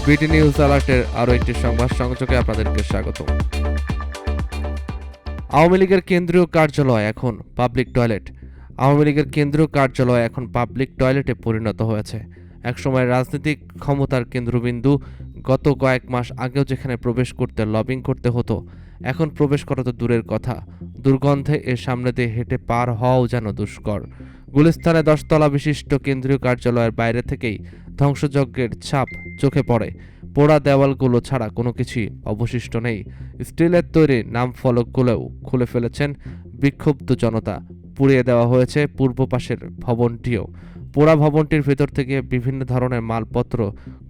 BD news অ্যালার্টের আরও একটি সংবাদ সংযোগে আপনাদেরকে স্বাগত। আওয়ামী লীগের কেন্দ্রীয় কার্যালয় এখন পাবলিক টয়লেট। আওয়ামী লীগের কেন্দ্রীয় কার্যালয় এখন পাবলিক টয়লেটে পরিণত হয়েছে। একসময় রাজনৈতিক ক্ষমতার কেন্দ্রবিন্দু, গত কয়েক মাস আগেও যেখানে প্রবেশ করতে লবিং করতে হতো, এখন প্রবেশ করা তো দূরের কথা, দুর্গন্ধে এর সামনে দিয়ে হেঁটে পার হওয়াও যেন দুষ্কর। গুলিস্তানে 10 তলা বিশিষ্ট কেন্দ্রীয় কার্যালয়ের বাইরে থেকেই ধ্বংসযজ্ঞের ছাপ চোখে পড়ে। পোড়া দেওয়ালগুলো ছাড়া কোনো কিছুই অবশিষ্ট নেই। স্টিলের তৈরি নাম ফলকগুলোও খুলে ফেলেছেন বিক্ষুব্ধ জনতা। পুড়িয়ে দেওয়া হয়েছে পূর্ব পাশের ভবনটিও। পোড়া ভবনটির ভেতর থেকে বিভিন্ন ধরনের মালপত্র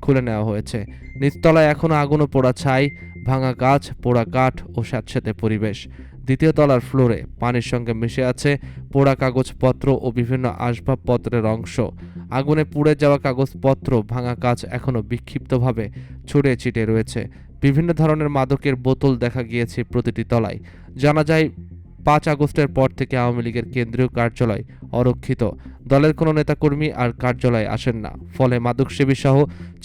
খুলে নেওয়া হয়েছে। নিচতলায় এখনও আগুন ও পোড়া ছাই, ভাঙা গাছ, পোড়া কাঠ ও স্যাঁতসেঁতে পরিবেশ। দ্বিতীয় তলার ফ্লোরে পানির সঙ্গে মিশে আছে পোড়া কাগজপত্র ও বিভিন্ন আসবাবপত্রের অংশ। আগুনে পুড়ে যাওয়া কাগজপত্র, ভাঙা কাজ এখনও বিক্ষিপ্তভাবে ছড়িয়ে ছিটিয়ে রয়েছে। বিভিন্ন ধরনের মাদকের বোতল দেখা গিয়েছে প্রতিটি তলায়। জানা যায় 5 আগস্টের পর থেকে আওয়ামী লীগের কেন্দ্রীয় কার্যালয় অরক্ষিত। দলের কোনো নেতাকর্মী আর কার্যালয়ে আসেন না, ফলে মাদকসেবী সহ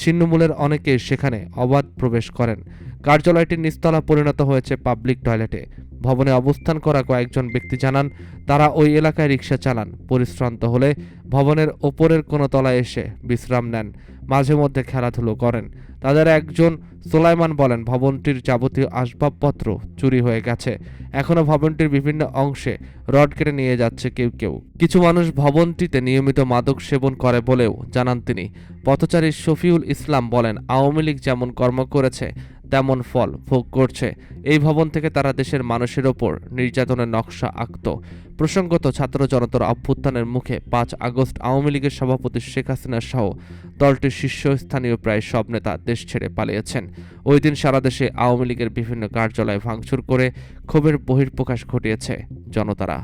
ছিন্নমূলের অনেকেই সেখানে অবাধ প্রবেশ করেন। কার্যালয়টির নিচতলা পরিণত হয়েছে পাবলিক টয়লেটে। ভবনে অবস্থান করা কয়েকজন ব্যক্তি জানান, তারা ওই এলাকায় রিকশা চালান। পরিশ্রান্ত হলে ভবনের ওপরের কোনো তলায় এসে বিশ্রাম নেন, মাঝে মধ্যে খেলাধুলো করেন। তাদের একজন সোলাইমান বলেন, ভবনটির যাবতীয় আসবাবপত্র চুরি হয়ে গেছে। এখনও ভবনটির বিভিন্ন অংশে রড কেটে নিয়ে যাচ্ছে কেউ কেউ। কিছু মানুষ ভবনটিতে নিয়মিত মাদক সেবন করে বলেও জানান তিনি। পথচারী শফিউল ইসলাম বলেন, আওয়ামী লীগ যেমন কর্ম করেছে তেমন ফল ভোগ করছে। এই ভবন থেকে তারা দেশের মানুষের ওপর নির্যাতনের নকশা আঁকত। প্রসঙ্গত, ছাত্র জনতার অভ্যুত্থানের মুখে 5 আগস্ট আওয়ামী লীগের সভাপতি শেখ হাসিনা সহ দলটির শীর্ষস্থানীয় প্রায় সব নেতা দেশ ছেড়ে পালিয়েছেন। ওই দিন সারা দেশে আওয়ামী লীগের বিভিন্ন কার্যালয় ভাঙচুর করে ক্ষোভের বহিঃপ্রকাশ ঘটিয়েছে জনতারা।